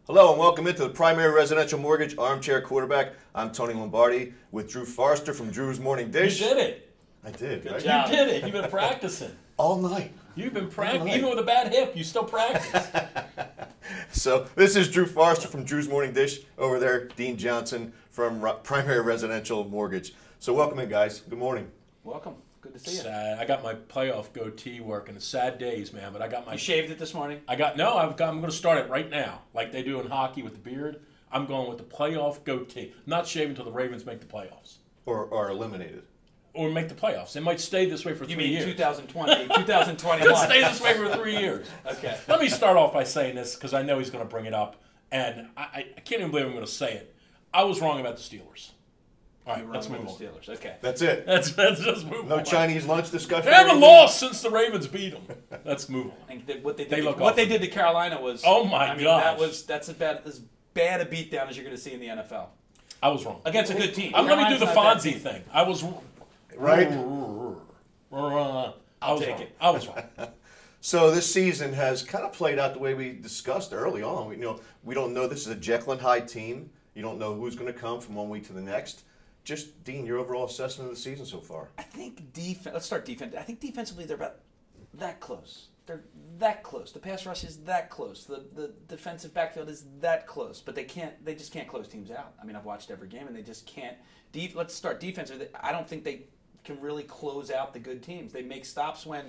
Hello and welcome into the Primary Residential Mortgage Armchair Quarterback. I'm Tony Lombardi with Drew Forrester from Drew's Morning Dish. You did it. I did. Good right? job. You did it. You've been practicing. All night. You've been practicing. Even with a bad hip, you still practice. So this is Drew Forrester from Drew's Morning Dish. Over there, Dean Johnson from Primary Residential Mortgage. So welcome in, guys. Good morning. Welcome. Good to see you. Sad. I got my playoff goatee working. It's sad days, man. But I got my. You shaved it this morning? I'm going to start it right now, like they do in hockey with the beard. I'm going with the playoff goatee. Not shaving until the Ravens make the playoffs. Or eliminated. Or make the playoffs. It might stay this way for 3 years. You mean 2020, 2021? It stays this way for 3 years. Okay. Let me start off by saying this because I know he's going to bring it up, and I can't even believe I'm going to say it. I was wrong about the Steelers. All right, let's move on. Steelers. Okay. That's it. Let's just move on. No Chinese lunch discussion. They haven't lost since the Ravens beat them. Let's move on. And what they did to Carolina was. Oh my gosh. That's as bad a beatdown as you're going to see in the NFL. I was wrong. Against a good team. I'm going to do the Fonzie thing. I was right. I'll take it. I was wrong. So this season has kind of played out the way we discussed early on. We don't know. This is a Jekyll and Hyde team. You don't know who's going to come from one week to the next. Just, Dean, your overall assessment of the season so far. I think let's start defense. I think defensively they're about that close. They're that close. The pass rush is that close. The defensive backfield is that close. But they just can't close teams out. I mean, I've watched every game and they just can't. Let's start defensively. I don't think they can really close out the good teams. They make stops when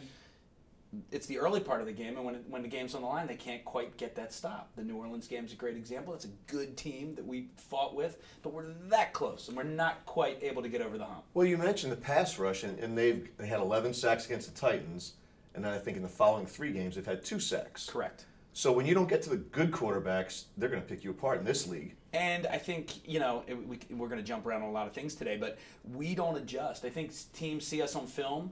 it's the early part of the game, and when the game's on the line, they can't quite get that stop. The New Orleans game's a great example. It's a good team that we fought with, but we're that close, and we're not quite able to get over the hump. Well, you mentioned the pass rush, and they had 11 sacks against the Titans, and then I think in the following 3 games they've had 2 sacks. Correct. So when you don't get to the good quarterbacks, they're going to pick you apart in this league. And I think, we're going to jump around on a lot of things today, but we don't adjust. I think teams see us on film.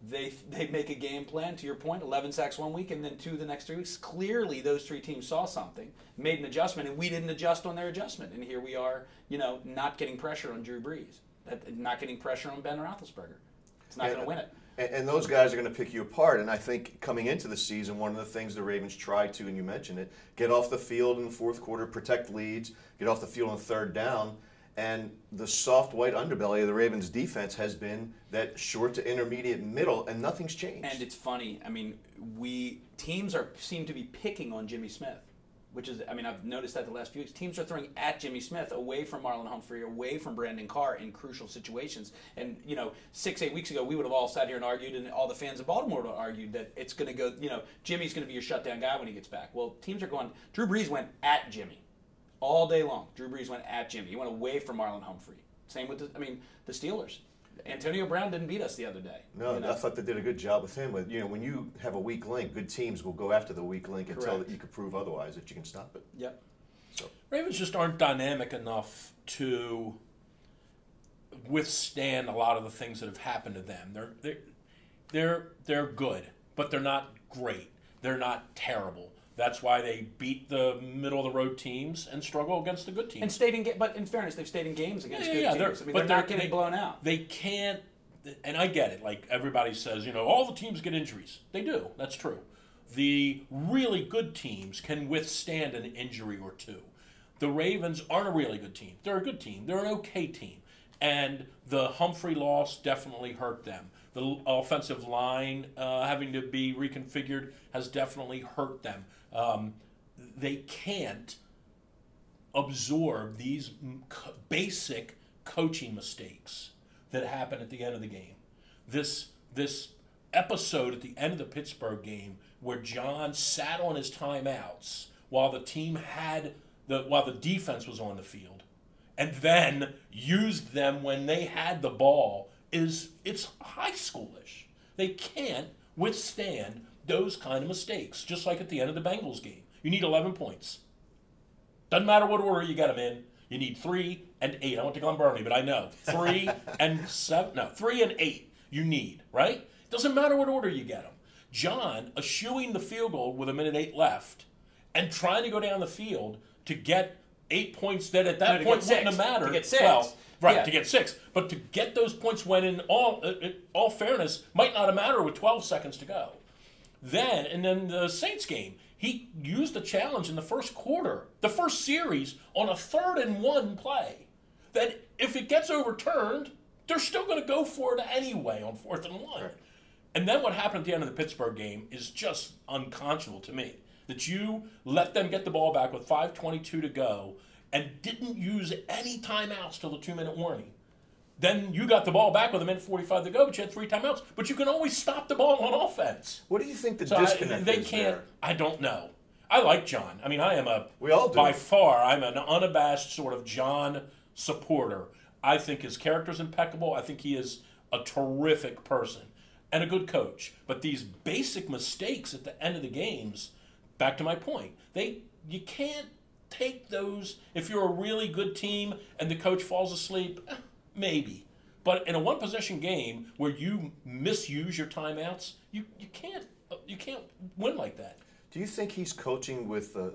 They make a game plan, to your point, 11 sacks one week and then 2 the next 3 weeks. Clearly, those 3 teams saw something, made an adjustment, and we didn't adjust on their adjustment. And here we are, not getting pressure on Drew Brees, not getting pressure on Ben Roethlisberger. It's not going to win it. And those guys are going to pick you apart. And I think coming into the season, one of the things the Ravens tried to, and you mentioned it, get off the field in the fourth quarter, protect leads, get off the field on 3rd down. And the soft white underbelly of the Ravens' defense has been that short to intermediate middle, and nothing's changed. And it's funny. I mean, teams seem to be picking on Jimmy Smith, which is, I've noticed that the last few weeks. Teams are throwing at Jimmy Smith, away from Marlon Humphrey, away from Brandon Carr in crucial situations. And 6-8 weeks ago, we would have all sat here and argued, and all the fans of Baltimore would have argued that it's going to go. Jimmy's going to be your shutdown guy when he gets back. Well, teams are going. Drew Brees went at Jimmy. All day long, Drew Brees went at Jimmy. He went away from Marlon Humphrey. Same with the Steelers. Antonio Brown didn't beat us the other day. No, I thought they did a good job with him. But when you have a weak link, good teams will go after the weak link until you can prove otherwise that you can stop it. Yep. So Ravens just aren't dynamic enough to withstand a lot of the things that have happened to them. They're good, but they're not great. They're not terrible. That's why they beat the middle-of-the-road teams and struggle against the good teams. But in fairness, they've stayed in games against good teams. They're not getting blown out. They can't, and I get it. Like everybody says, all the teams get injuries. They do. That's true. The really good teams can withstand an injury or 2. The Ravens aren't a really good team. They're a good team. They're an okay team. And the Humphrey loss definitely hurt them. The offensive line having to be reconfigured has definitely hurt them. They can't absorb these basic coaching mistakes that happen at the end of the game. This episode at the end of the Pittsburgh game where John sat on his timeouts while the team while the defense was on the field, and then used them when they had the ball it's high schoolish. They can't withstand those kind of mistakes, just like at the end of the Bengals game. You need 11 points. Doesn't matter what order you get them in. You need 3 and 8. I went to Glenburnie, but I know. 3 and 7. No, 3 and 8 you need, right? Doesn't matter what order you get them. John eschewing the field goal with 1:08 left and trying to go down the field to get 8 points that at that point wouldn't have mattered. To get 6. Well, right, to get 6. But to get those points when in all fairness might not have mattered with 12 seconds to go. Then the Saints game, He used the challenge in the first quarter, the first series, on a 3rd and 1 play. That if it gets overturned, they're still going to go for it anyway on 4th and 1. Right. And then what happened at the end of the Pittsburgh game is just unconscionable to me. That you let them get the ball back with 5:22 to go and didn't use any timeouts till the 2-minute warning. Then you got the ball back with 1:45 to go, but you had 3 timeouts. But you can always stop the ball on offense. What do you think the disconnect they is can't. there? I don't know. I like John. I mean, I am a. We all do. By far, I'm an unabashed sort of John supporter. I think his character's impeccable. I think he is a terrific person and a good coach. But these basic mistakes at the end of the games, back to my point, you can't take those if you're a really good team and the coach falls asleep. Maybe. But in a one-possession game where you misuse your timeouts, you can't win like that. Do you think he's coaching with a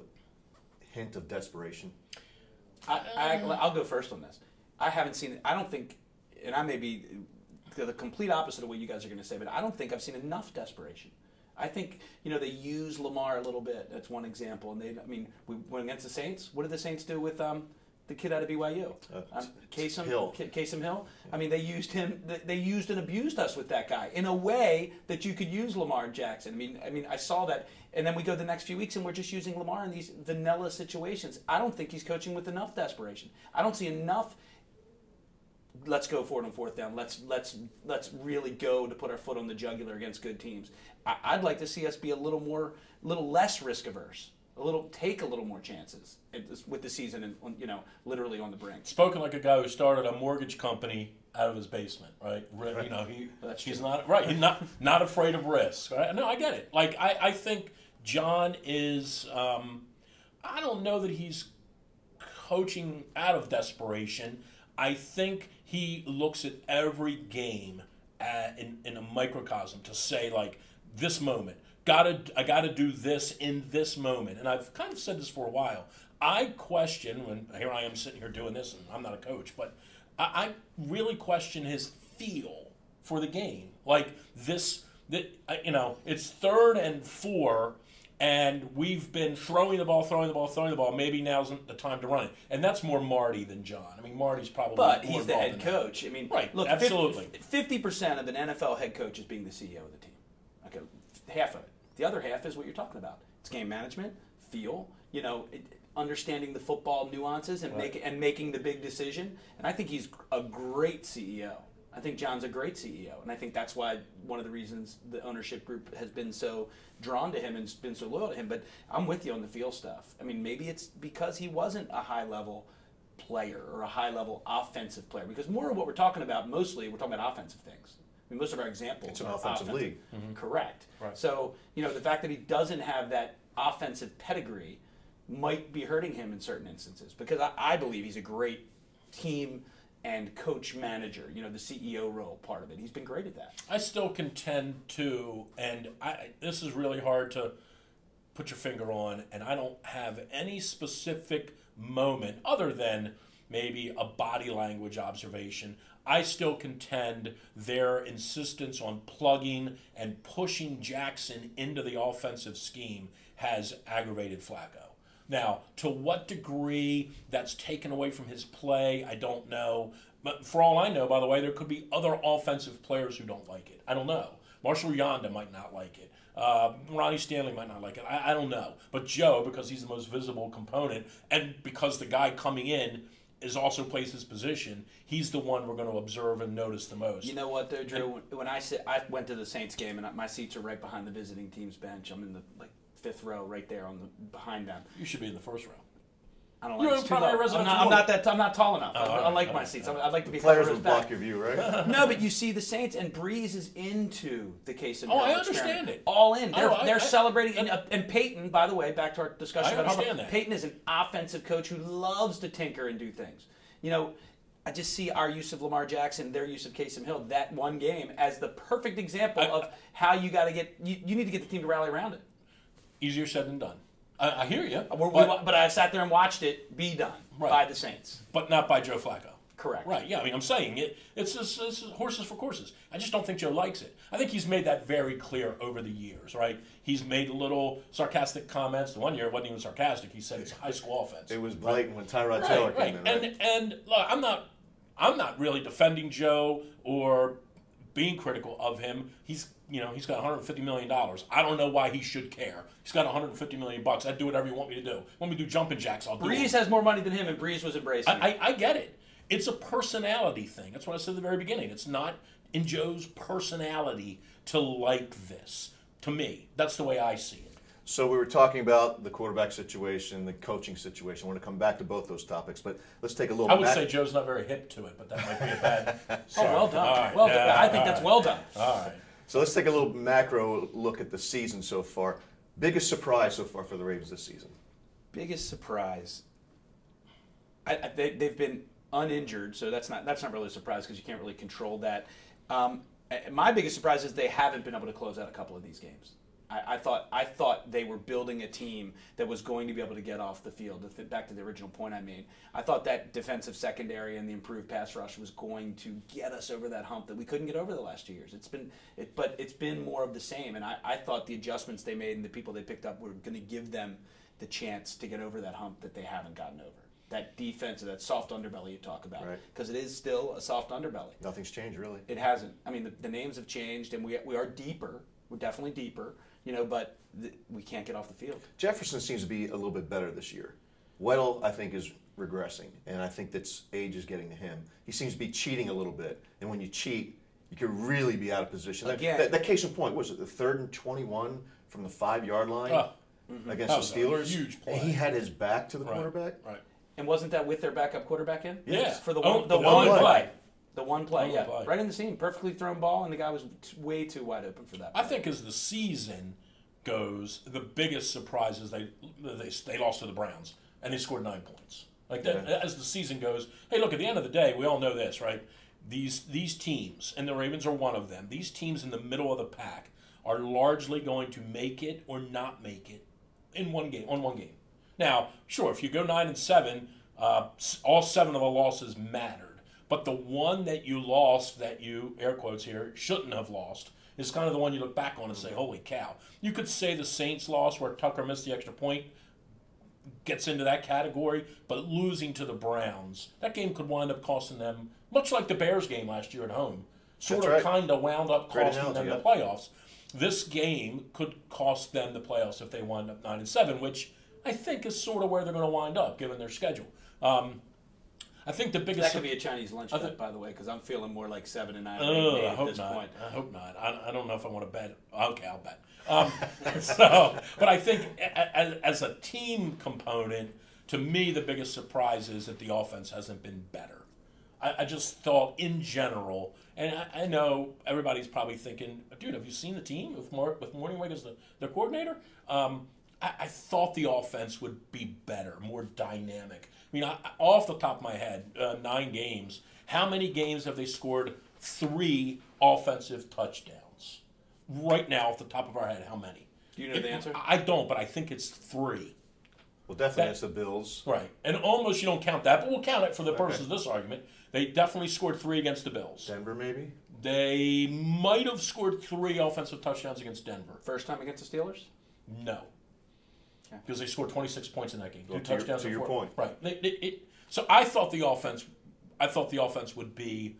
hint of desperation? I'll go first on this. I haven't seen it. I don't think, and I may be the complete opposite of what you guys are going to say, but I don't think I've seen enough desperation. I think, they use Lamar a little bit. That's one example. And we went against the Saints. What did the Saints do with the kid out of BYU? Kasem Hill. Kasem Hill. I mean, they used him. They used and abused us with that guy in a way that you could use Lamar Jackson. I mean, I saw that. And then we go the next few weeks and we're just using Lamar in these vanilla situations. I don't think he's coaching with enough desperation. I don't see enough. Let's go for it on 4th down. Let's really go to put our foot on the jugular against good teams. I'd like to see us be a little less risk averse, take a little more chances with the season and literally on the brink. Spoken like a guy who started a mortgage company out of his basement, right? He's not right. He's not afraid of risk. Right? No, I get it. Like I think John is. I don't know that he's coaching out of desperation. I think he looks at every game in a microcosm to say, like, this moment, I gotta do this in this moment. And I've kind of said this for a while. I question, when here I am sitting here doing this, and I'm not a coach, but I really question his feel for the game. Like it's 3rd and 4, and we've been throwing the ball. Maybe now's the time to run it. And that's more Marty than John. I mean, Marty's probably But more he's the involved head in that. coach. I mean, right, look, absolutely. 50% of an NFL head coach is being the CEO of the team. Okay, half of it. The other half is what you're talking about. It's game management, feel, understanding the football nuances and making the big decision. And I think he's a great CEO. I think John's a great CEO, and I think that's why one of the reasons the ownership group has been so drawn to him and been so loyal to him. But I'm with you on the feel stuff. I mean, maybe it's because he wasn't a high-level player or a high-level offensive player. Because more of what we're talking about, mostly, we're talking about offensive things. I mean, most of our examples It's an are offensive league. Mm-hmm. Correct. Right. So, the fact that he doesn't have that offensive pedigree might be hurting him in certain instances. Because I believe he's a great team and coach manager, the CEO role part of it. He's been great at that. I still contend to, and this is really hard to put your finger on, and I don't have any specific moment other than maybe a body language observation. I still contend their insistence on plugging and pushing Jackson into the offensive scheme has aggravated Flacco. Now, to what degree that's taken away from his play, I don't know. But for all I know, by the way, there could be other offensive players who don't like it. I don't know. Marshall Yonda might not like it. Ronnie Stanley might not like it. I don't know. But Joe, because he's the most visible component, and because the guy coming in also plays his position, he's the one we're going to observe and notice the most. You know what, though, Drew? When I went to the Saints game, and my seats are right behind the visiting team's bench. I'm in the 5th row, right there behind them. You should be in the 1st row. I don't like it. I'm not tall enough. I like my seats. I'd like to be players will block your view, right? No, but you see the Saints, and Breeze is into the Kasem Hill I understand it. All in. They're celebrating. And Peyton, by the way, back to our discussion about Harbaugh. Peyton is an offensive coach who loves to tinker and do things. I just see our use of Lamar Jackson, their use of Kasem Hill, that one game, as the perfect example of how you got to get. You need to get the team to rally around it. Easier said than done. I hear you. But I sat there and watched it be done by the Saints. But not by Joe Flacco. Correct. Right, yeah. I mean, I'm saying it's horses for courses. I just don't think Joe likes it. I think he's made that very clear over the years, right? He's made little sarcastic comments. The one year it wasn't even sarcastic. He said it's high school offense. It was blatant when Tyrod Taylor came in, right? And look, I'm not really defending Joe or being critical of him. He's got $150 million. I don't know why he should care. He's got $150 million. I'd do whatever you want me to do. Want me to do jumping jacks? I'll do it. Breeze has more money than him, and Breeze was embracing it. I get it. It's a personality thing. That's what I said at the very beginning. It's not in Joe's personality to like this. To me, that's the way I see it. So we were talking about the quarterback situation, the coaching situation. I want to come back to both those topics, but let's take a little. I would say Joe's not very hip to it, but that might be a bad. Oh, well done. Right. Well done. I think that's well done. All right. So let's take a little macro look at the season so far. Biggest surprise so far for the Ravens this season? Biggest surprise. They've been uninjured, so that's not really a surprise because you can't really control that. My biggest surprise is they haven't been able to close out a couple of these games. I thought they were building a team that was going to be able to get off the field. Back to the original point I made, I thought that defensive secondary and the improved pass rush was going to get us over that hump that we couldn't get over the last 2 years. But it's been more of the same, and I thought the adjustments they made and the people they picked up were going to give them the chance to get over that hump that they haven't gotten over. That defense, that soft underbelly you talk about, because it is still a soft underbelly. Nothing's changed, really. It hasn't. I mean, the names have changed, and we are deeper. We're definitely deeper, but we can't get off the field. Jefferson seems to be a little bit better this year. Weddle, I think, is regressing, and I think that age is getting to him. He seems to be cheating a little bit, and when you cheat, you could really be out of position. Again, that case in point, was it the 3rd and 21 from the 5-yard line against the Steelers? Huge play. And he had his back to the quarterback? Right. And wasn't that with their backup quarterback in? Yes. For the one play. The one play, One play. Right in the seam. Perfectly thrown ball, and the guy was way too wide open for that play. I think as the season goes, the biggest surprise is they lost to the Browns, and they scored 9 points. Like that, as the season goes, hey, look, at the end of the day, we all know this, right? These teams, and the Ravens are one of them, these teams in the middle of the pack are largely going to make it or not make it on one game. Now, sure, if you go 9-7, all 7 of the losses mattered. But the one that you lost, that you, air quotes here, shouldn't have lost, is kind of the one you look back on and say, holy cow. You could say the Saints loss where Tucker missed the extra point gets into that category, but losing to the Browns, that game could wind up costing them, much like the Bears game last year at home, kind of wound up costing them the playoffs. This game could cost them the playoffs if they wind up 9-7, which I think is sort of where they're going to wind up, given their schedule. I think the biggest... That could be a Chinese lunch bet, by the way, because I'm feeling more like 7 and 9 at this point. I hope not. I don't know if I want to bet. Okay, I'll bet. But I think as a team component, to me, the biggest surprise is that the offense hasn't been better. I just thought in general, and I know everybody's probably thinking, dude, have you seen the team with Morningweg as the coordinator? I thought the offense would be better, more dynamic. I mean, off the top of my head, 9 games. How many games have they scored 3 offensive touchdowns? Right now, off the top of our head, how many? Do you know the answer? I don't, but I think it's 3. Well, definitely it's the Bills. Right. And almost you don't count that, but we'll count it for the purposes of this argument. They definitely scored 3 against the Bills. Denver, maybe? They might have scored 3 offensive touchdowns against Denver. First time against the Steelers? No. Because they scored 26 points in that game. Well, 2 touchdowns. To your point. Right. So I thought the offense would be,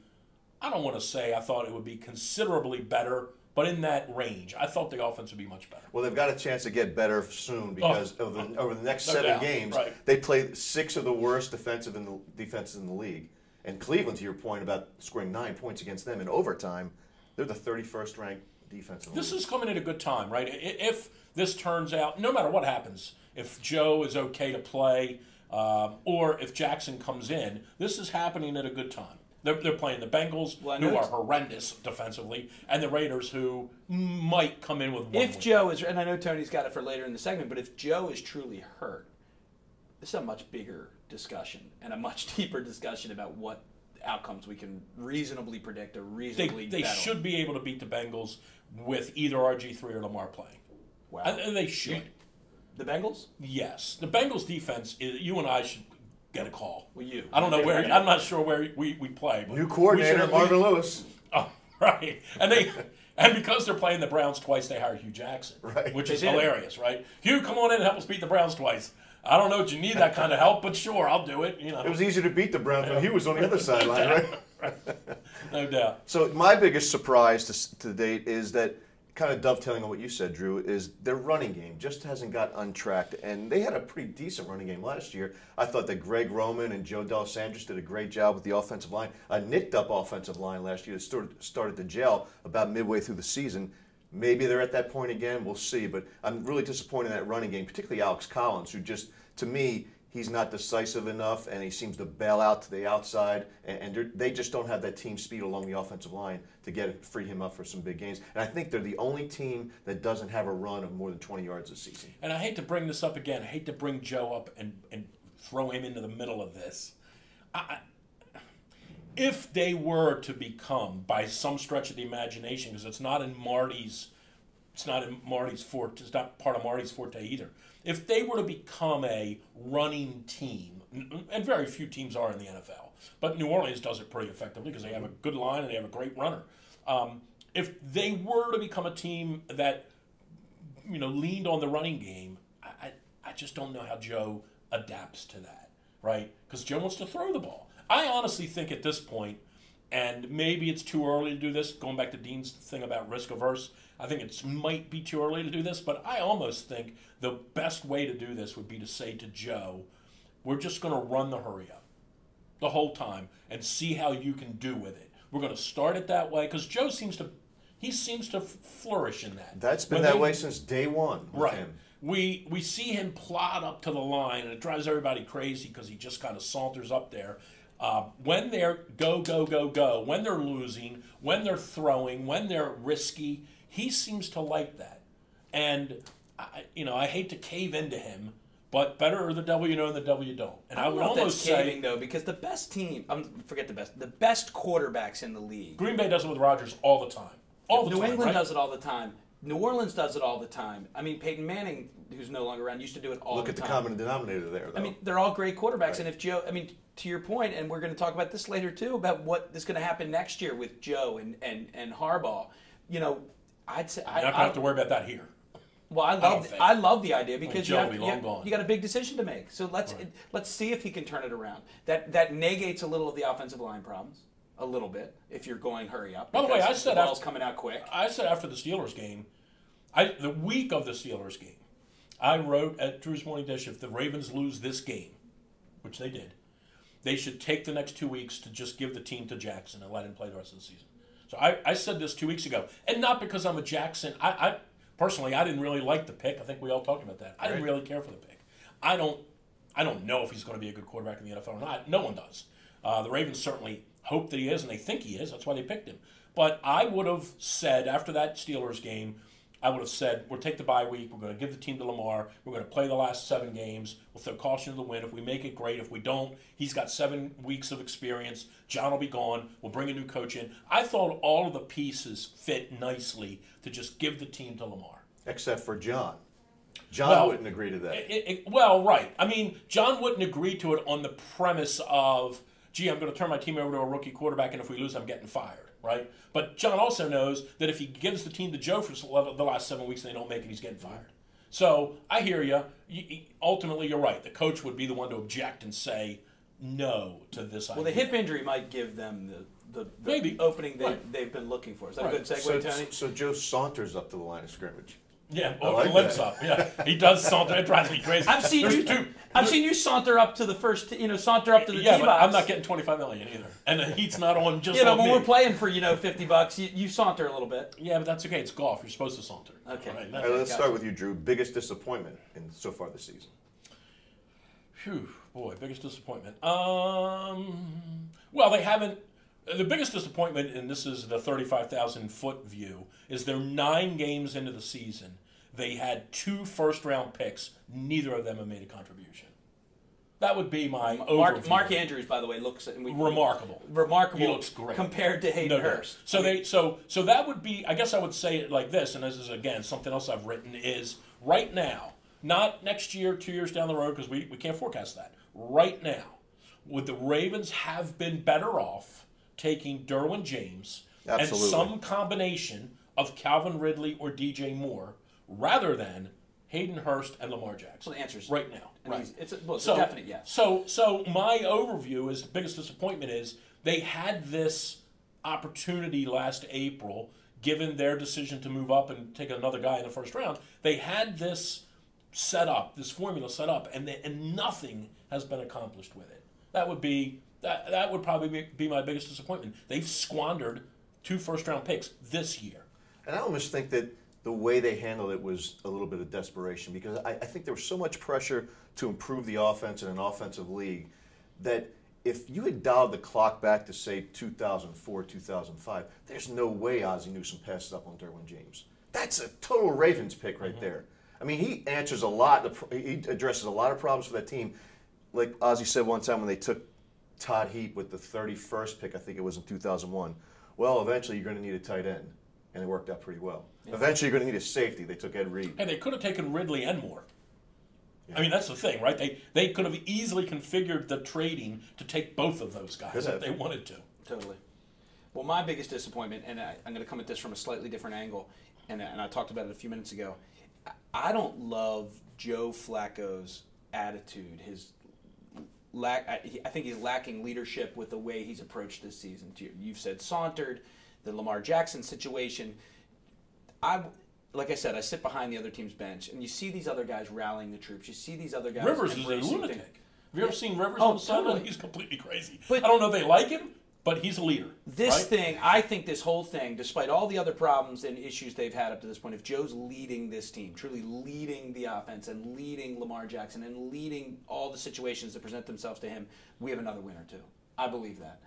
I don't want to say I thought it would be considerably better, but in that range. I thought the offense would be much better. Well, they've got a chance to get better soon because over the next 7 games, they play 6 of the worst defenses in the league. And Cleveland, to your point about scoring 9 points against them in overtime, they're the 31st ranked defense in the league. This is coming at a good time, right? If this turns out, no matter what happens, if Joe is okay to play or if Jackson comes in, this is happening at a good time. They're playing the Bengals, who are horrendous defensively, and the Raiders, who might come in with one win. Joe is, and I know Tony's got it for later in the segment, but if Joe is truly hurt, this is a much bigger discussion and a much deeper discussion about what outcomes we can reasonably predict or reasonably They should be able to beat the Bengals with either RG3 or Lamar playing. Wow. They should. The Bengals? Yes. The Bengals defense, you and I get a call. Well, you. I don't know where. I'm not sure where we play. But New coordinator, Marvin Lewis. Oh, right. And because they're playing the Browns twice, they hire Hugh Jackson, right. Which is hilarious, right? Hugh, come on in and help us beat the Browns twice. I don't know if you need that kind of help, but sure, I'll do it. You know, it was easier to beat the Browns when he was on the other sideline, right? No doubt. So my biggest surprise to date is that, kind of dovetailing on what you said, Drew, is their running game just hasn't got untracked. And they had a pretty decent running game last year. I thought that Greg Roman and Joe D'Alessandro did a great job with the offensive line. A nicked-up offensive line last year that started to gel about midway through the season. Maybe they're at that point again. We'll see. But I'm really disappointed in that running game, particularly Alex Collins, who just, to me, he's not decisive enough, and he seems to bail out to the outside, and they just don't have that team speed along the offensive line to free him up for some big gains. And I think they're the only team that doesn't have a run of more than 20 yards this season. And I hate to bring this up again. I hate to bring Joe up and throw him into the middle of this. If they were to become, by some stretch of the imagination, because it's not part of Marty's forte either. If they were to become a running team, and very few teams are in the NFL, but New Orleans does it pretty effectively because they have a good line and they have a great runner. If they were to become a team that, leaned on the running game, I just don't know how Joe adapts to that, right? Because Joe wants to throw the ball. I honestly think at this point, and maybe it's too early to do this, going back to Dean's thing about risk averse, I think it might be too early to do this, but I almost think the best way to do this would be to say to Joe, we're just going to run the hurry up the whole time and see how you can do with it. We're going to start it that way because Joe seems to flourish in that. That's been that way since day one with him. We see him plod up to the line, and it drives everybody crazy because he just kind of saunters up there. When they're go, when they're losing, when they're throwing, when they're risky, he seems to like that. And, I hate to cave into him, but better the devil you know than the devil you don't. And I would almost say... caving, though, because the best team, forget the best quarterbacks in the league. Green Bay does it with Rodgers all the time. New England does it all the time. New Orleans does it all the time. I mean, Peyton Manning, who's no longer around, used to do it all the time. Look at the common denominator there, though. I mean, they're all great quarterbacks. Right. And if Joe, to your point, and we're going to talk about this later, too, about what is going to happen next year with Joe and Harbaugh, I'd say... You're not going to have to worry about that here. Well, I love the idea because you got a big decision to make. So let's see if he can turn it around. That negates a little of the offensive line problems. A little bit, if you're going hurry up. By the way, I said the ball's coming out quick. I said after the Steelers game, the week of the Steelers game, I wrote at Drew's Morning Dish, if the Ravens lose this game, which they did, they should take the next 2 weeks to just give the team to Jackson and let him play the rest of the season. So I said this 2 weeks ago, and not because I'm a Jackson. I personally, I didn't really like the pick. I think we all talked about that. I didn't really care for the pick. I don't know if he's going to be a good quarterback in the NFL or not. No one does. The Ravens certainly hope that he is, and they think he is. That's why they picked him. But I would have said, after that Steelers game, I would have said, we'll take the bye week. We're going to give the team to Lamar. We're going to play the last 7 games. We'll throw caution to the wind. If we make it, great. If we don't, he's got 7 weeks of experience. John will be gone. We'll bring a new coach in. I thought all of the pieces fit nicely to just give the team to Lamar. Except for John. John wouldn't agree to that. Right. I mean, John wouldn't agree to it on the premise of, gee, I'm going to turn my team over to a rookie quarterback, and if we lose, I'm getting fired, right? But John also knows that if he gives the team to Joe for the last 7 weeks and they don't make it, he's getting fired. So I hear you. Ultimately, you're right. The coach would be the one to object and say no to this idea. Well, the hip injury might give them the maybe opening they've been looking for. Is that a good segue, Tony? So Joe saunters up to the line of scrimmage. Yeah, lips up. Yeah, he does saunter. It drives me crazy. I've seen you saunter up to the first. Saunter up to the tee box. But I'm not getting $25 million either, and the heat's not on. Just when we're playing for $50, you saunter a little bit. Yeah, but that's okay. It's golf. You're supposed to saunter. Okay. All right, let's start with you, Drew. Biggest disappointment so far this season. Phew, boy, biggest disappointment. Well, they haven't. The biggest disappointment, and this is the 35,000-foot view, is they're 9 games into the season. They had 2 first-round picks. Neither of them have made a contribution. That would be my overview. Mark Andrews, by the way, looks remarkable. Remarkable. He looks great compared to Hayden Hurst. So so that would be. I guess I would say it like this, and this is again something else I've written is right now, not next year, 2 years down the road, because we can't forecast that. Right now, would the Ravens have been better off taking Derwin James Absolutely. and some combination of Calvin Ridley or DJ Moore rather than Hayden Hurst and Lamar Jackson? So the answer is right now. Right. It's a definite yes. So my overview is the biggest disappointment is they had this opportunity last April, given their decision to move up and take another guy in the first round. They had this set up, this formula set up, and nothing has been accomplished with it. That would probably be my biggest disappointment. They've squandered 2 first-round picks this year. And I almost think that the way they handled it was a little bit of desperation, because I think there was so much pressure to improve the offense in an offensive league that if you had dialed the clock back to, say, 2004, 2005, there's no way Ozzie Newsome passes up on Derwin James. That's a total Ravens pick right there. I mean, he answers a lot. He addresses a lot of problems for that team. Like Ozzie said one time when they took Todd Heap with the 31st pick, I think it was in 2001, well, eventually you're going to need a tight end. And it worked out pretty well. Yeah. Eventually, you're going to need a safety. They took Ed Reed. And they could have taken Ridley and Moore. Yeah. I mean, that's the thing, right? They could have easily configured the trading to take both of those guys if they wanted to. Totally. Well, my biggest disappointment, and I'm going to come at this from a slightly different angle, and I talked about it a few minutes ago. I don't love Joe Flacco's attitude. I think he's lacking leadership with the way he's approached this season. You've said sauntered. The Lamar Jackson situation. Like I said, I sit behind the other team's bench, and you see these other guys rallying the troops. You see these other guys. Rivers is a lunatic. Have you ever seen Rivers on the sideline? He's completely crazy. But I don't know if they like him, but he's a leader. I think this whole thing, despite all the other problems and issues they've had up to this point, if Joe's leading this team, truly leading the offense and leading Lamar Jackson and leading all the situations that present themselves to him, we have another win or two. I believe that.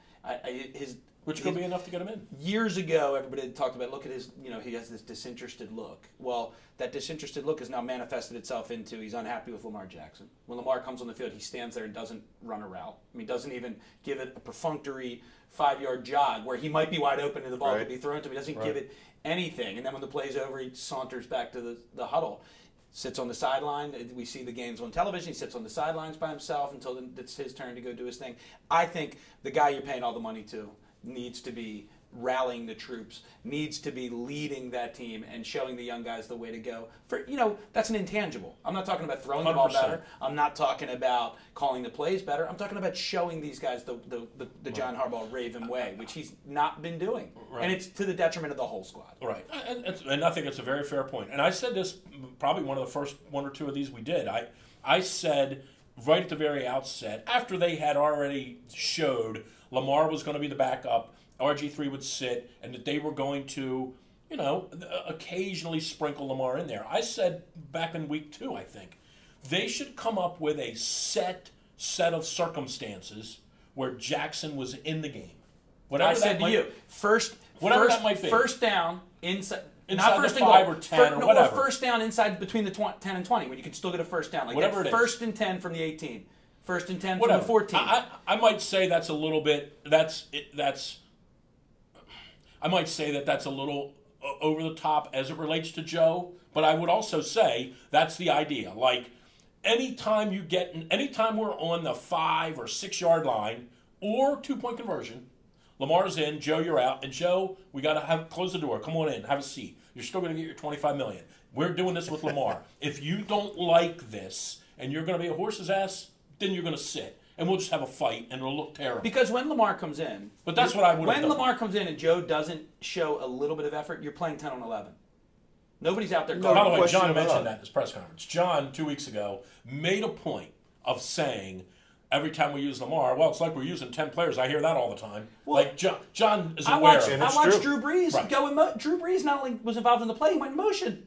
Which could be enough to get him in. Years ago, everybody had talked about, look at his, he has this disinterested look. Well, that disinterested look has now manifested itself into he's unhappy with Lamar Jackson. When Lamar comes on the field, he stands there and doesn't run a route. I mean, doesn't even give it a perfunctory 5-yard jog where he might be wide open and the ball could be thrown to him. He doesn't give it anything. And then when the play's over, he saunters back to the huddle. Sits on the sideline. We see the games on television. He sits on the sidelines by himself until it's his turn to go do his thing. I think the guy you're paying all the money to needs to be rallying the troops, needs to be leading that team and showing the young guys the way to go. That's an intangible. I'm not talking about throwing 100%. The ball better. I'm not talking about calling the plays better. I'm talking about showing these guys the John Harbaugh Raven way, which he's not been doing. Right. And it's to the detriment of the whole squad. Right. And I think it's a very fair point. And I said this probably one of the first 1 or 2 of these we did. I said right at the very outset, after they had already showed Lamar was going to be the backup, RG3 would sit, and that they were going to, occasionally sprinkle Lamar in there. I said back in week 2, I think, they should come up with a set of circumstances where Jackson was in the game. Whatever I said to you, that might be. First down inside not first and 5 or 10 or whatever. First down inside between the 10 and 20 when you can still get a first down. Like whatever it is. First and 10 from the 18. First and 10 from the 14. I might say that's a little bit. I might say that's a little over the top as it relates to Joe. But I would also say that's the idea. Like anytime we're on the 5 or 6 yard line or 2-point conversion, Lamar's in, Joe, you're out, and Joe, we got to close the door. Come on in, have a seat. You're still going to get your $25 million. We're doing this with Lamar. If you don't like this and you're going to be a horse's ass, then you're going to sit, and we'll just have a fight, and it'll look terrible. Because when Lamar comes in, but that's what I would have done. When Lamar comes in and Joe doesn't show a little bit of effort, you're playing 10 on 11. Nobody's out there. By the way, John mentioned that in his press conference. John 2 weeks ago made a point of saying every time we use Lamar, well, it's like we're using 10 players. I hear that all the time. Well, like John is aware. I watched Drew Brees go in. Drew Brees not only was involved in the play, he went in motion.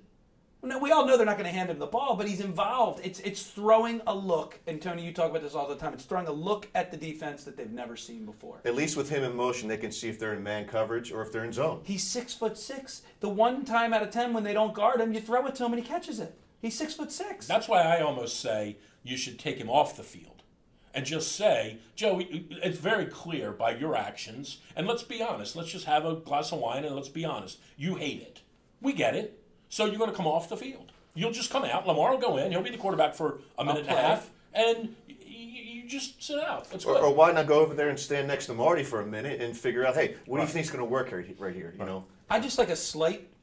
Now, we all know they're not going to hand him the ball, but he's involved. It's throwing a look, and Tony, you talk about this all the time. It's throwing a look at the defense that they've never seen before. At least with him in motion, they can see if they're in man coverage or if they're in zone. He's 6'6". The 1 time out of 10 when they don't guard him, you throw it to him and he catches it. He's 6'6". That's why I almost say you should take him off the field and just say, Joe, it's very clear by your actions, and let's be honest. Let's just have a glass of wine and let's be honest. You hate it. We get it. So you're going to come off the field. You'll just come out. Lamar will go in. He'll be the quarterback for a minute and a half. And just sit out. That's or, good. or why not go over there and stand next to Marty for a minute and figure out, hey, what do you think's going to work right here? You know. I just like a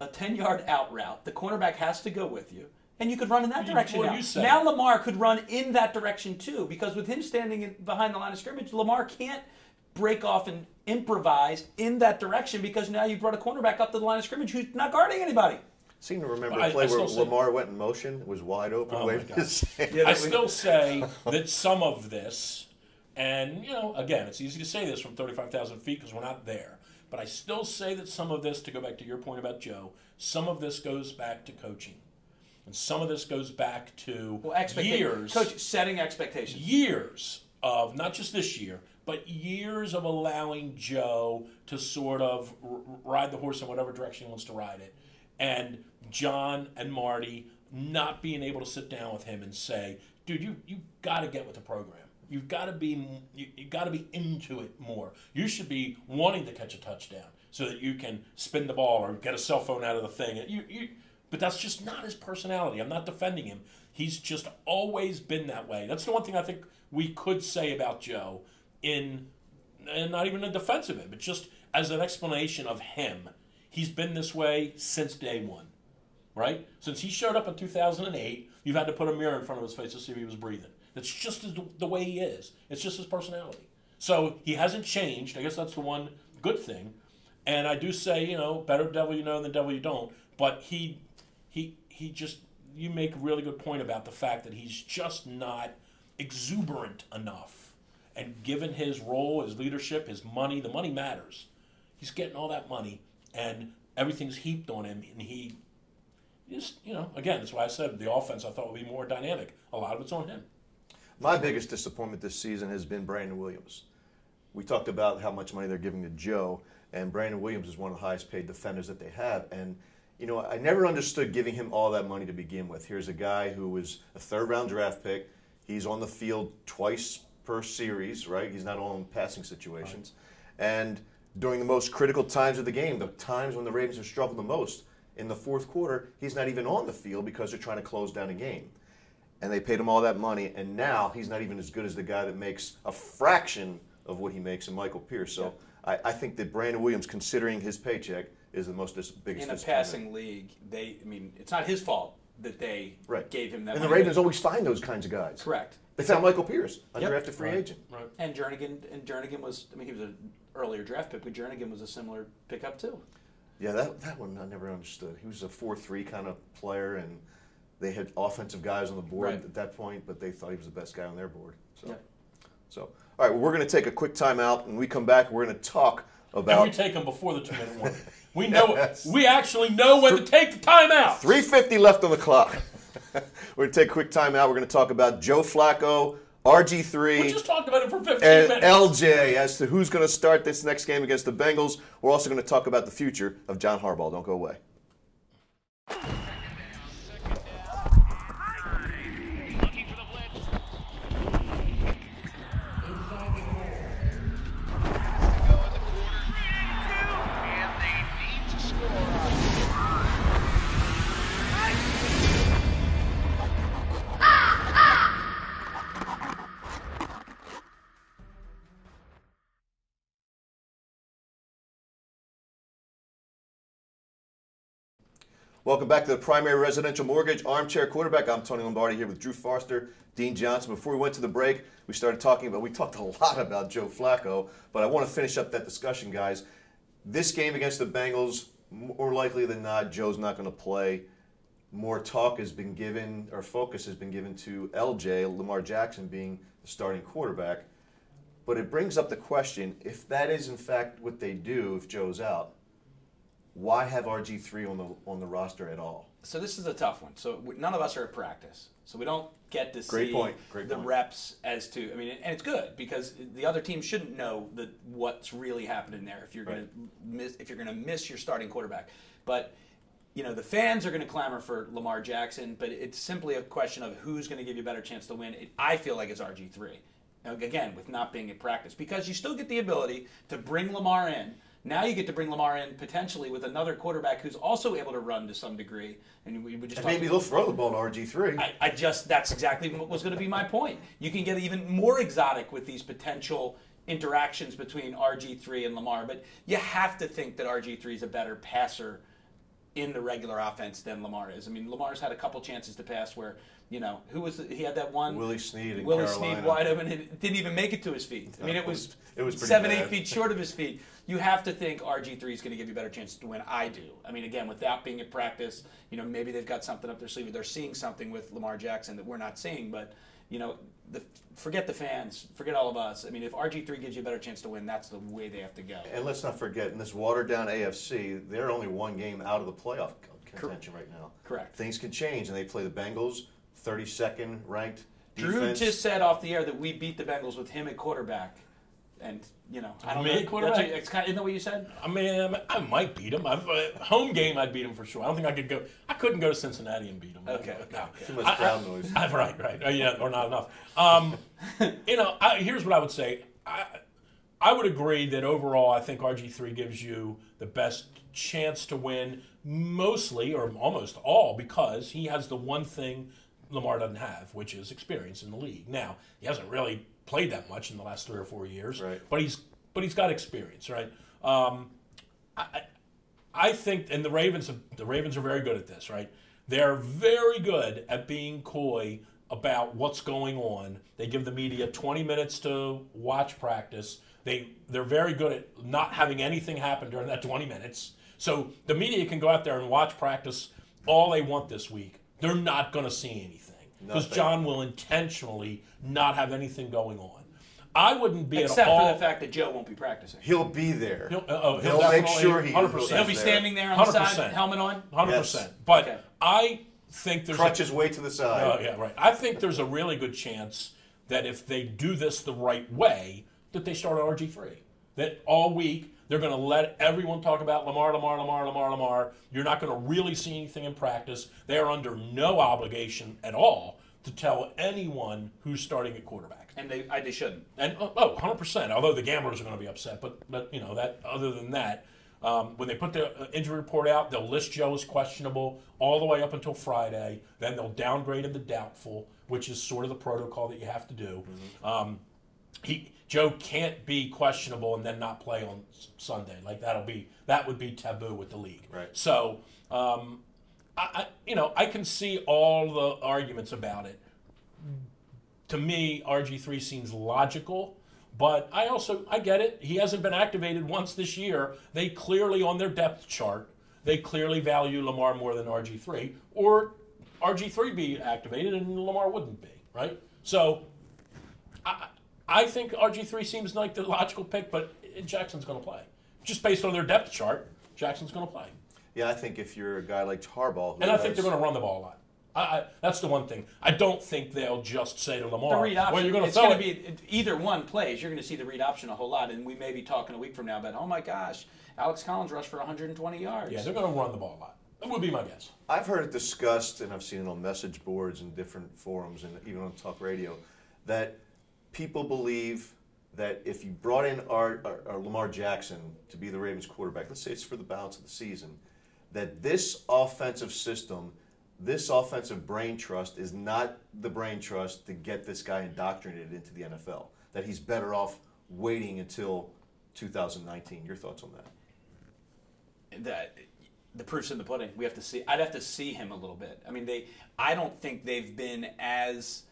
10-yard out route. The cornerback has to go with you. And you could run in that direction now. Now Lamar could run in that direction too, because with him standing behind the line of scrimmage, Lamar can't break off and improvise in that direction because now you brought a cornerback up to the line of scrimmage who's not guarding anybody. I seem to remember a play where Lamar went in motion, it was wide open. I still say that some of this, and again, it's easy to say this from 35,000 feet because we're not there, but I still say that some of this, to go back to your point about Joe, some of this goes back to coaching. And some of this goes back to years. Coach, setting expectations. Years of, not just this year, but years of allowing Joe to sort of ride the horse in whatever direction he wants to ride it. And John and Marty not being able to sit down with him and say, dude, you got to get with the program. You've got to be into it more. You should be wanting to catch a touchdown so that you can spin the ball or get a cell phone out of the thing. But that's just not his personality. I'm not defending him. He's just always been that way. That's the one thing I think we could say about Joe, and not even a defense of him, but just as an explanation of him. He's been this way since day one, right? Since he showed up in 2008, you've had to put a mirror in front of his face to see if he was breathing. That's just the way he is. It's just his personality. So he hasn't changed. I guess that's the one good thing. And I do say, better devil you know than devil you don't. But he just, you make a really good point about the fact that he's just not exuberant enough. And given his role, his leadership, his money, the money matters. He's getting all that money, and everything's heaped on him. And he just, again, that's why I said the offense I thought would be more dynamic. A lot of it's on him. My biggest disappointment this season has been Brandon Williams. We talked about how much money they're giving to Joe, and Brandon Williams is one of the highest paid defenders that they have. And I never understood giving him all that money to begin with. Here's a guy who was a third-round draft pick. He's on the field twice per series, right? He's not all in passing situations. Right. And during the most critical times of the game, the times when the Ravens have struggled the most, in the fourth quarter, he's not even on the field because they're trying to close down a game. And they paid him all that money, and now he's not even as good as the guy that makes a fraction of what he makes in Michael Pierce. So I think that Brandon Williams, considering his paycheck, is the biggest in a passing league. It's not his fault that they gave him that. And money. The Ravens always find those kinds of guys. Correct. They found Michael Pierce, undrafted free agent. Right. And Jernigan was. He was an earlier draft pick, but Jernigan was a similar pickup too. Yeah, that one I never understood. He was a 4-3 kind of player, and they had offensive guys on the board at that point, but they thought he was the best guy on their board. So, all right, well, we're going to take a quick timeout, and when we come back, we're going to talk about. And we take them before the 2-minute warning. We know. We actually know when to take the timeout. 3:50 left on the clock. We're going to take a quick timeout. We're going to talk about Joe Flacco, RG3. We just talked about it for 15 and minutes. LJ as to who's going to start this next game against the Bengals. We're also going to talk about the future of John Harbaugh. Don't go away. Welcome back to the Primary Residential Mortgage Armchair Quarterback. I'm Tony Lombardi here with Drew Forrester, Dean Johnson. Before we went to the break, we talked a lot about Joe Flacco, but I want to finish up that discussion, guys. This game against the Bengals, more likely than not, Joe's not going to play. More talk has been given, or focus has been given to LJ, Lamar Jackson, being the starting quarterback. But it brings up the question, if that is in fact what they do, if Joe's out, why have RG3 on the roster at all? So this is a tough one. So none of us are at practice, so we don't get to see the reps as to. And it's good because the other team shouldn't know what's really happening there if you're going to miss your starting quarterback. But the fans are going to clamor for Lamar Jackson, but it's simply a question of who's going to give you a better chance to win. I feel like it's RG3. Now, again, with not being at practice, because you still get the ability to bring Lamar in Now you get to bring Lamar in potentially with another quarterback who's also able to run to some degree. And we would just and maybe they'll throw the ball to RG3. That's exactly what was going to be my point. You can get even more exotic with these potential interactions between RG3 and Lamar, but you have to think that RG3 is a better passer in the regular offense than Lamar is. I mean, Lamar's had a couple chances to pass where, he had that one. Willie Snead in Willie Carolina. Snead wide open. It didn't even make it to his feet. I mean, it was pretty 7, bad. 8 feet short of his feet. You have to think RG3 is going to give you better chances to win. I do. I mean, again, without being at practice, maybe they've got something up their sleeve. They're seeing something with Lamar Jackson that we're not seeing, but forget the fans, forget all of us. I mean, if RG3 gives you a better chance to win, that's the way they have to go. And let's not forget, in this watered-down AFC, they're only one game out of the playoff contention right now. Correct. Things can change, and they play the Bengals, 32nd ranked defense. Drew just said off the air that we beat the Bengals with him at quarterback. And, I don't know. Quarterback? Isn't that what you said? I mean, I might beat him. Home game, I'd beat him for sure. I don't think I could go. I couldn't go to Cincinnati and beat him. Okay. No. Too much crowd noise. Right. Yeah, or not enough. Here's what I would say. I would agree that overall, I think RG3 gives you the best chance to win, mostly or almost all, because he has the one thing Lamar doesn't have, which is experience in the league. Now, he hasn't really played that much in the last 3 or 4 years, right. but he's got experience, right? I think, and the Ravens are very good at this, right? They're very good at being coy about what's going on. They give the media 20 minutes to watch practice. They're very good at not having anything happen during that 20 minutes. So the media can go out there and watch practice all they want this week. They're not going to see anything because John will intentionally not have anything going on. I wouldn't be except at all. for the fact that Joe won't be practicing. He'll be there. He'll make sure 100%. He'll be standing there on the side, helmet on. 100%. Yes. But Okay. I think there's Crutches way to the side. Oh yeah, right. I think there's a really good chance that if they do this the right way, that they start RG3. That all week they're going to let everyone talk about Lamar. You're not going to really see anything in practice. They are under no obligation at all to tell anyone who's starting at quarterback. And they shouldn't. And 100%. Although the gamblers are going to be upset, but that. Other than that, when they put the injury report out, they'll list Joe as questionable all the way up until Friday. Then they'll downgrade him to doubtful, which is sort of the protocol that you have to do. Mm-hmm. Joe can't be questionable and then not play on Sunday. Like that would be taboo with the league. Right. So I can see all the arguments about it. To me, RG3 seems logical, but I get it. He hasn't been activated once this year. They clearly, on their depth chart, they clearly value Lamar more than RG3, or RG3 be activated and Lamar wouldn't be, right? So I think RG3 seems like the logical pick, but Jackson's going to play. Just based on their depth chart, Jackson's going to play. Yeah, I think if you're a guy like Harbaugh, and I think they're going to run the ball a lot. That's the one thing. I don't think they'll just say to Lamar, the read option. well, you're going to it's throw going to it. be either one plays. You're going to see the read option a whole lot, and we may be talking a week from now about, oh my gosh, Alex Collins rushed for 120 yards. Yeah, they're going to run the ball a lot. That would be my guess. I've heard it discussed, and I've seen it on message boards and different forums, and even on talk radio, that people believe that if you brought in Lamar Jackson to be the Ravens quarterback, let's say it's for the balance of the season, that this offensive system, this offensive brain trust is not the brain trust to get this guy indoctrinated into the NFL, that he's better off waiting until 2019. Your thoughts on that? The proof's in the pudding. We have to see. I'd have to see him a little bit. I mean, I don't think they've been as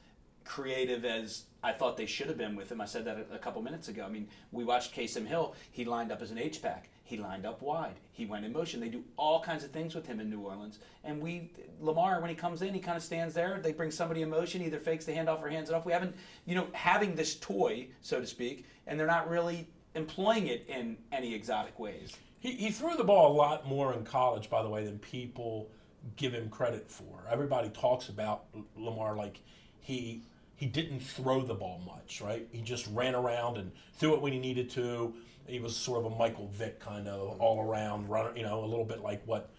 creative as I thought they should have been with him. I said that a couple minutes ago. I mean, we watched Taysom Hill. He lined up as an H-back. He lined up wide. He went in motion. They do all kinds of things with him in New Orleans. And Lamar, when he comes in, he kind of stands there. They bring somebody in motion, either fakes the handoff or hands it off. We haven't, having this toy, so to speak, and they're not really employing it in any exotic ways. He threw the ball a lot more in college, by the way, than people give him credit for. Everybody talks about Lamar like he didn't throw the ball much, right? He just ran around and threw it when he needed to. He was sort of a Michael Vick kind of all-around runner, a little bit like what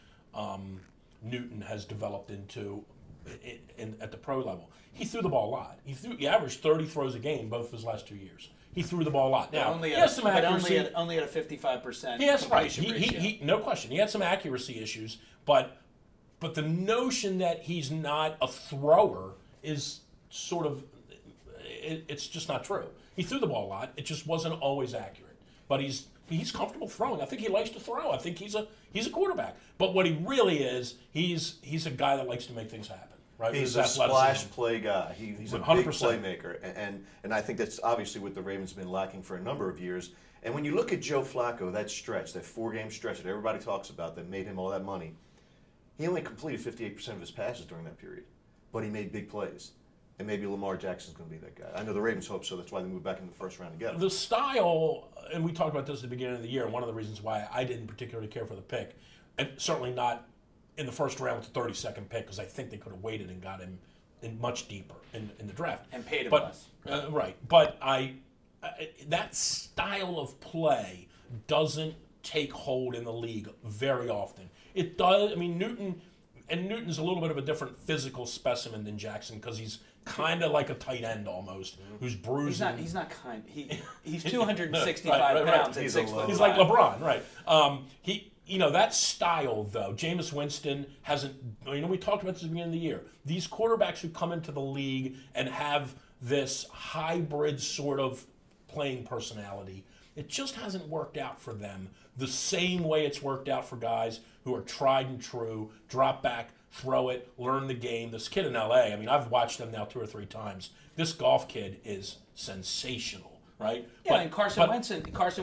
Newton has developed into. at the pro level. He threw the ball a lot. He averaged 30 throws a game both of his last 2 years. He threw the ball a lot. Now, he has some accuracy. Only at a 55% He has, completion ratio. He, no question. He had some accuracy issues, but the notion that he's not a thrower is sort of, it's just not true. He threw the ball a lot. It just wasn't always accurate. But he's comfortable throwing. I think he likes to throw. I think he's a quarterback. But what he really is, he's a guy that likes to make things happen. Right? He's a splash play guy. He's a 100%. Big playmaker, and I think that's obviously what the Ravens have been lacking for a number of years. And when you look at Joe Flacco, that stretch, that 4-game stretch that everybody talks about that made him all that money, he only completed 58% of his passes during that period, but he made big plays. And maybe Lamar Jackson's going to be that guy. I know the Ravens hope so. That's why they moved back in the first round together. The style, and we talked about this at the beginning of the year, and one of the reasons why I didn't particularly care for the pick, and certainly not in the first round with the 32nd pick, because I think they could have waited and got him in much deeper in the draft. And paid him less. Right. But that style of play doesn't take hold in the league very often. It does. I mean, Newton's a little bit of a different physical specimen than Jackson because he's kind of like a tight end almost, who's bruising. He's not kind. He's 265 pounds and 6 foot. He's like LeBron, right? That style though, Jameis Winston hasn't. We talked about this at the beginning of the year. These quarterbacks who come into the league and have this hybrid sort of playing personality, it just hasn't worked out for them the same way it's worked out for guys who are tried and true, drop back, throw it, learn the game. This kid in L.A., I mean, I've watched him now 2 or 3 times. This golf kid is sensational, right? Yeah, and Carson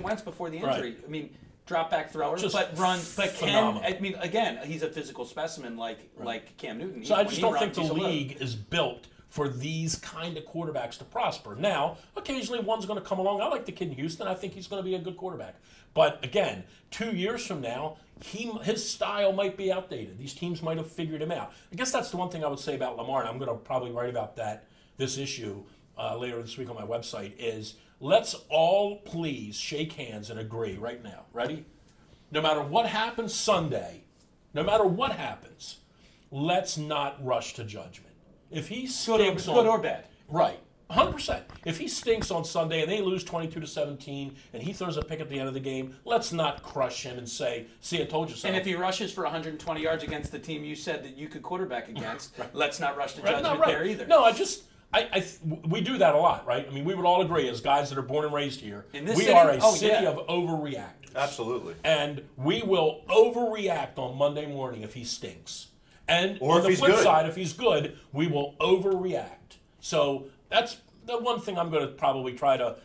Wentz before the injury, right. I mean, drop back thrower, but runs, but phenomenal. I mean, again, he's a physical specimen like Cam Newton. So I just don't think the league is built for these kind of quarterbacks to prosper. Now, occasionally one's going to come along. I like the kid in Houston. I think he's going to be a good quarterback. But again, 2 years from now, his style might be outdated. These teams might have figured him out. I guess that's the one thing I would say about Lamar, and I'm going to probably write about this issue later this week on my website, is let's all please shake hands and agree right now. Ready? No matter what happens Sunday, no matter what happens, let's not rush to judgment. If he stinks good or bad. Right. 100%. If he stinks on Sunday and they lose 22-17 and he throws a pick at the end of the game, let's not crush him and say, see, I told you so. And if he rushes for 120 yards against the team you said that you could quarterback against, let's not rush to judgment there either. No, we do that a lot, right? I mean, we would all agree as guys that are born and raised here, we are a city of overreactors. Absolutely. And we will overreact on Monday morning if he stinks. And or on the flip side, if he's good, we will overreact. So that's the one thing I'm going to probably try to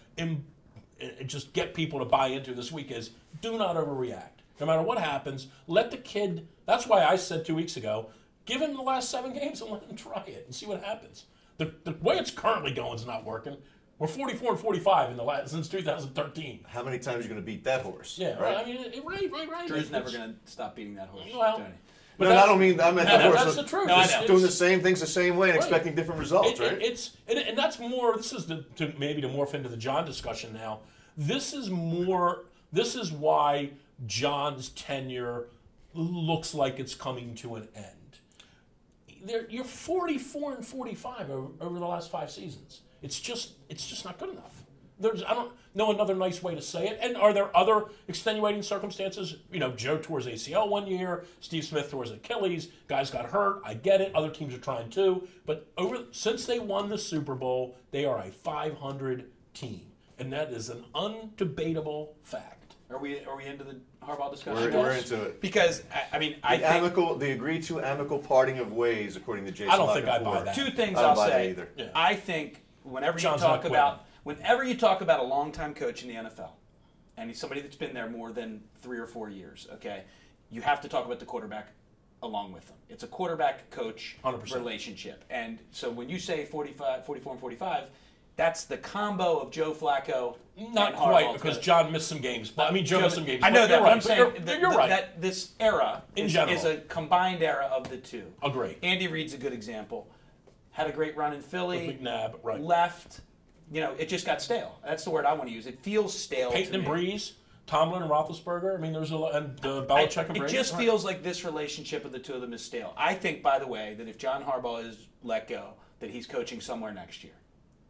just get people to buy into this week is do not overreact. No matter what happens, let the kid, that's why I said 2 weeks ago, give him the last 7 games and let him try it and see what happens. The way it's currently going is not working. We're 44-45 since 2013. How many times are you going to beat that horse? Yeah, right. I mean, right. Drew's never going to stop beating that horse. Well, Tony. But no, I meant the horse. That's the truth. No, doing the same things the same way and expecting different results, right? And that's more. This is maybe to morph into the John discussion now. This is why John's tenure looks like it's coming to an end. You're 44-45 over the last 5 seasons. It's just not good enough. I don't know another nice way to say it. And are there other extenuating circumstances? Joe tore his ACL 1 year. Steve Smith tore his Achilles. Guys got hurt. I get it. Other teams are trying too. But since they won the Super Bowl, they are a 500 team, and that is an undebatable fact. Are we into the Harbaugh discussion? We're into it because I think the agreed to amicable parting of ways, according to Jason. I don't think I buy that. 2 things I'll say. Either. Yeah. I think whenever you talk about a longtime coach in the NFL, and he's somebody that's been there more than 3 or 4 years, okay, you have to talk about the quarterback along with them. It's a quarterback-coach 100%. relationship. And so when you say 44 and 45, that's the combo of Joe Flacco Not and quite, Harbaugh because together. John missed some games. But Joe missed some games. I know that, but I'm saying you're right. that this era is a combined era of the two. Agree. Andy Reid's a good example. Had a great run in Philly. McNabb, right. Left. It just got stale. That's the word I want to use. It feels stale. Peyton to and me. Breeze, Tomlin and Roethlisberger. I mean, there's a lot, and Belichick and It Brady. just feels like this relationship of the two of them is stale. I think, by the way, that if John Harbaugh is let go, that he's coaching somewhere next year.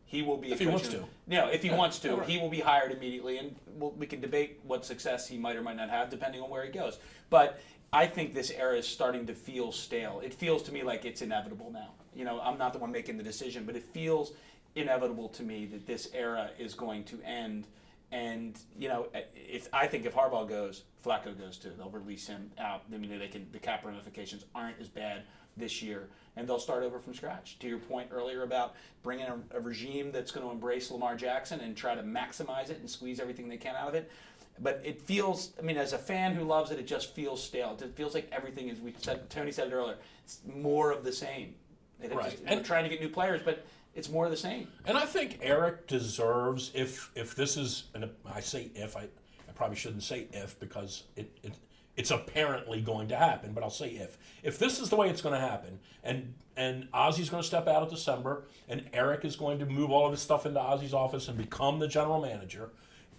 He will be. If he wants to. If he wants to, right. he will be hired immediately, and we can debate what success he might or might not have, depending on where he goes. But I think this era is starting to feel stale. It feels to me like it's inevitable now. I'm not the one making the decision, but it feels inevitable to me that this era is going to end. And if Harbaugh goes, Flacco goes too. They'll release him out. I mean, the cap ramifications aren't as bad this year, and they'll start over from scratch. To your point earlier about bringing a regime that's going to embrace Lamar Jackson and try to maximize it and squeeze everything they can out of it. But it feels, as a fan who loves it, it just feels stale. It feels like everything is. Tony said it earlier. It's more of the same. Right. And trying to get new players, but it's more of the same. And I think Eric deserves, if this is, and I say if, I probably shouldn't say if because it's apparently going to happen, but I'll say if. If this is the way it's going to happen, and Ozzy's going to step out in December, and Eric is going to move all of his stuff into Ozzy's office and become the general manager,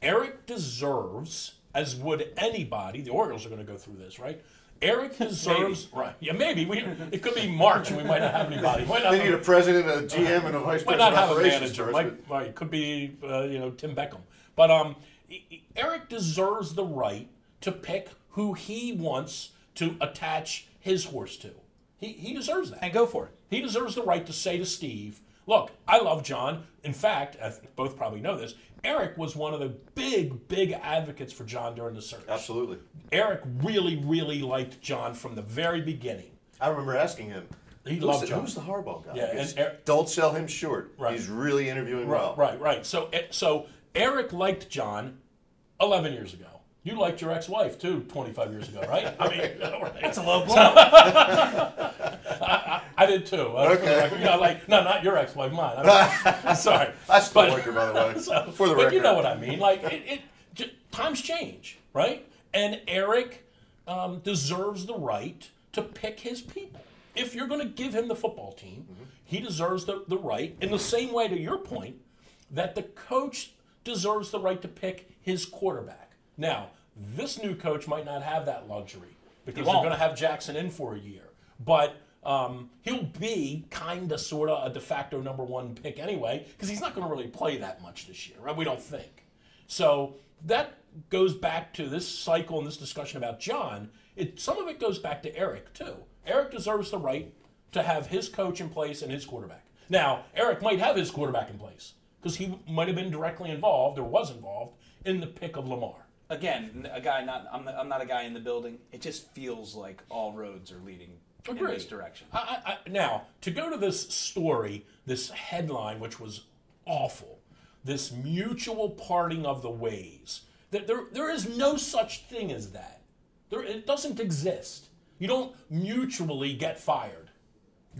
Eric deserves, as would anybody, the Orioles are going to go through this, right? Eric deserves, right? Yeah, maybe. It could be March and we might not have anybody. They need a president, a GM, and a vice president. Might not have a operations manager. Might could be Tim Beckham. But Eric deserves the right to pick who he wants to attach his horse to. He deserves that. And go for it. He deserves the right to say to Steve, look, I love John. In fact, both probably know this, Eric was one of the big advocates for John during the search. Absolutely. Eric really, really liked John from the very beginning. I remember asking him, He loved John. Who's the Harbaugh guy? Yeah, don't sell him short. Right. He's really interviewing well. Right. So Eric liked John 11 years ago. You liked your ex-wife, too, 25 years ago, right? I mean, It's a low blow. I did, too. Okay. No, not your ex-wife, mine. I'm sorry. I still like her, by the way, for the record. But you know what I mean. Times change, right? And Eric deserves the right to pick his people. If you're going to give him the football team, he deserves the right, in the same way, to your point, that the coach deserves the right to pick his quarterback. Now, this new coach might not have that luxury because they're going to have Jackson in for a year. But he'll be kind of, sort of a de facto number one pick anyway because he's not going to really play that much this year, right? We don't think. So that goes back to this cycle and this discussion about John. Some of it goes back to Eric, too. Eric deserves the right to have his coach in place and his quarterback. Now, Eric might have his quarterback in place because he might have been directly involved or was involved in the pick of Lamar. Again, I'm not a guy in the building. It just feels like all roads are leading in this direction. Now, to go to this story, this headline, which was awful, this mutual parting of the ways, that there is no such thing as that. It doesn't exist. You don't mutually get fired.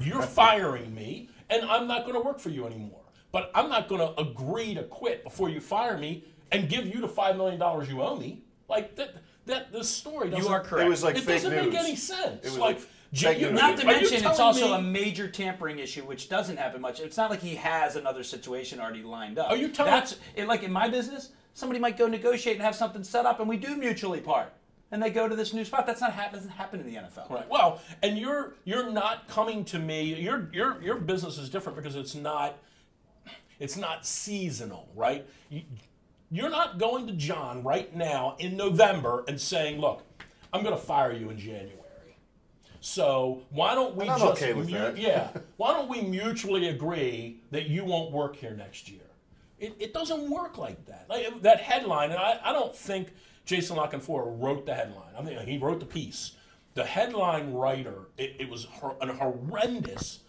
You're firing me, and I'm not going to work for you anymore. But I'm not going to agree to quit before you fire me and give you the $5 million you owe me. Like that this story doesn't. You are correct. It was like it fake doesn't news. make any sense. It was like fake news. Not to mention, it's also a me, major tampering issue, which doesn't happen much. It's not like he has another situation already lined up. Are you telling me? Like in my business, somebody might go negotiate and have something set up, and we do mutually part. And they go to this new spot. Doesn't happen in the NFL. Right. Well, and you're not coming to me. Your business is different because it's not seasonal, right? You're not going to John right now in November and saying, "Look, I'm going to fire you in January." So why don't we okay with that. Yeah. Why don't we mutually agree that you won't work here next year? It doesn't work like that. Like that headline, and I don't think Jason La Canfora wrote the headline. I mean, he wrote the piece. The headline writer, it was an horrendous,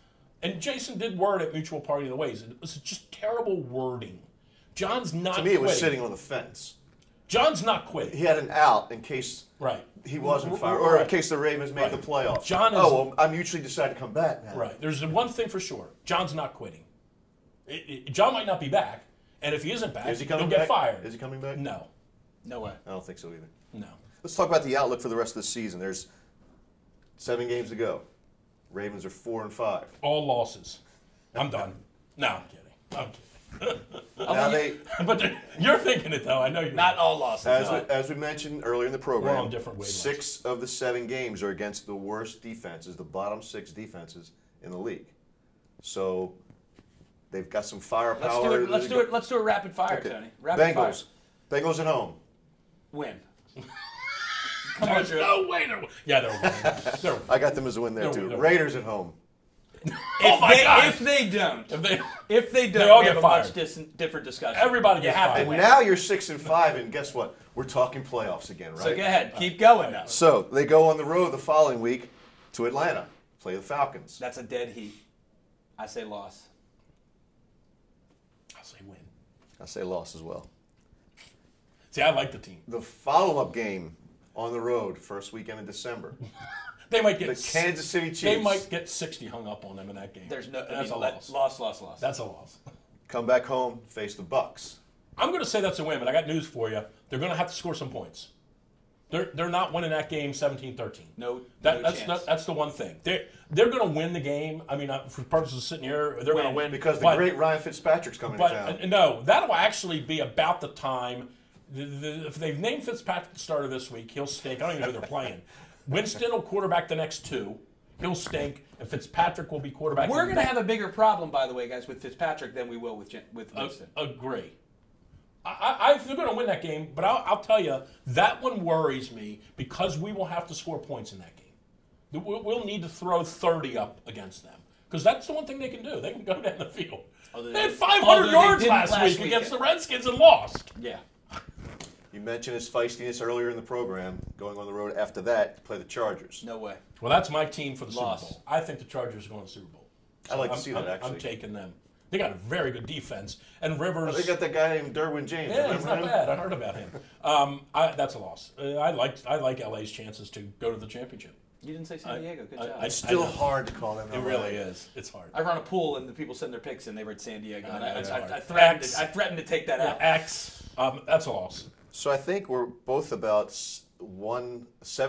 and Jason did word it mutual parting of the ways. It was just terrible wording. John's not To me, it was quitting. sitting on the fence. John's not quitting. He had an out in case he wasn't fired, or in case the Ravens made the playoffs. I mutually decided to come back now. Right. There's one thing for sure. John's not quitting. John might not be back, and if he isn't back, he'll get fired. Is he coming back? No. No way. I don't think so either. No. Let's talk about the outlook for the rest of the season. There's 7 games to go. Ravens are 4-5. All losses. I'm done. No, I'm kidding. But you're thinking it though. I know you're Not all losses. As we mentioned earlier in the program, We're on different wavelengths. 6 of the 7 games are against the worst defenses, the bottom 6 defenses in the league. So they've got some firepower. Let's do it rapid fire, Okay. Tony. Rapid fire. Bengals at home. Win. Come on, no way. Yeah, they're winning. I got them as a win there too. They're Raiders at home. If they don't, They all we get have a fired. much different discussion. Everybody gets have to fired. And now you're 6-5, and guess what? We're talking playoffs again, right? So go ahead, keep going now. So they go on the road the following week to Atlanta, play the Falcons. That's a dead heat. I say loss. I'll say win. I say loss as well. See, I like the team. The follow-up game on the road, first weekend in December. They might The get Kansas City Chiefs. They might get 60 hung up on them in that game. There's no. That's a loss. Loss. That's a loss. Come back home, face the Bucks. I'm going to say that's a win, but I got news for you. They're going to have to score some points. They're not winning that game 17-13. No That's chance. that's the one thing. They're going to win the game. I mean, for purposes of sitting here, they're going to win Because the great Ryan Fitzpatrick's coming to town. No, that'll actually be about the time. If they've named Fitzpatrick the starter this week, he'll stink. I don't even know who they're playing. Winston will quarterback the next 2. He'll stink, and Fitzpatrick will be quarterback. We're going to have a bigger problem, by the way, guys, with Fitzpatrick than we will with Winston. Agree. They're going to win that game, but I'll tell you, that one worries me because we will have to score points in that game. We'll need to throw 30 up against them because that's the one thing they can do. They can go down the field. They had 500 yards last week against the Redskins and lost. Yeah. You mentioned his feistiness earlier in the program, going on the road after that to play the Chargers. No way. Well, that's my team for the Loss. Super Bowl. I think the Chargers are going to the Super Bowl. I like to see that, actually. I'm taking them. They got a very good defense. And Rivers... They got that guy named Derwin James. Yeah, he's Remember not him? bad. I heard about him. That's a loss. I like LA's chances to go to the championship. You didn't say San Diego. Good job. It's still hard to call them. It really is. It's hard. I run a pool, and the people send their picks, and they were at San Diego. And it's hard. I threatened to take that out. X. That's a loss. So I think we're both about 7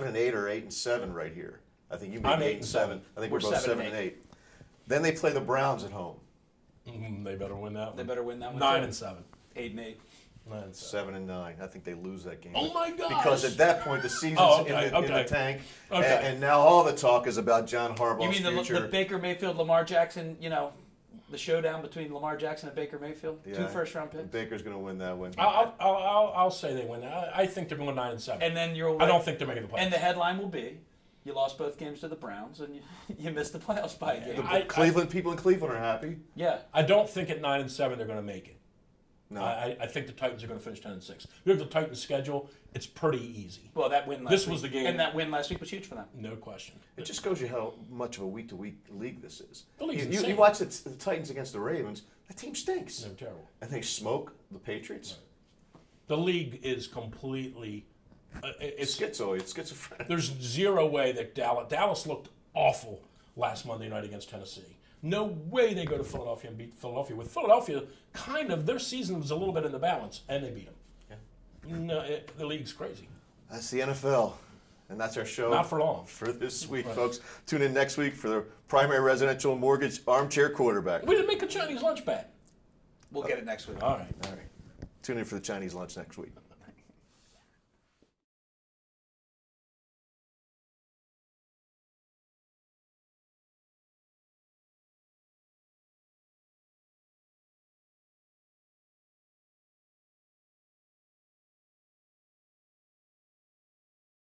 and 8 or 8 and 7 right here. I think you I'm made 8 8 and 7. I think we're both 7 and 8. Then they play the Browns at home. They better win that one. They better win that one. 9 and 7. 8 and 8. 9 and 7. 7 and 9. I think they lose that game. Oh my gosh! Because at that point the season's in the tank, and now all the talk is about John Harbaugh's You mean future. the Baker Mayfield, Lamar Jackson? The showdown between Lamar Jackson and Baker Mayfield. Yeah. 2 first-round picks. Baker's going to win that one. I'll say they win. I think they're going 9 and 7. And then I don't think they're making the playoffs. And the headline will be, you lost both games to the Browns, and you missed the playoffs by a game. People in Cleveland are happy. Yeah. I don't think at 9 and 7 they're going to make it. No. I think the Titans are going to finish 10 and 6. You look at the Titans' schedule; it's pretty easy. Well, that win last week. This was the game. And that win last week was huge for them. No question. It just shows you how much of a week-to-week league this is. The league's You insane. watch the Titans against the Ravens, that team stinks. They're terrible. And they smoke the Patriots. The league is completely. It's Schizoid, it's schizophrenic. There's zero way that Dallas looked awful last Monday night against Tennessee. No way they go to Philadelphia and beat Philadelphia. With Philadelphia, their season was a little bit in the balance, and they beat them. Yeah. No, the league's crazy. That's the NFL. And that's our show. Not for long. For this week, folks. Tune in next week for the primary residential mortgage armchair quarterback. We didn't make a Chinese lunch bet. We'll get it next week. All right. Tune in for the Chinese lunch next week.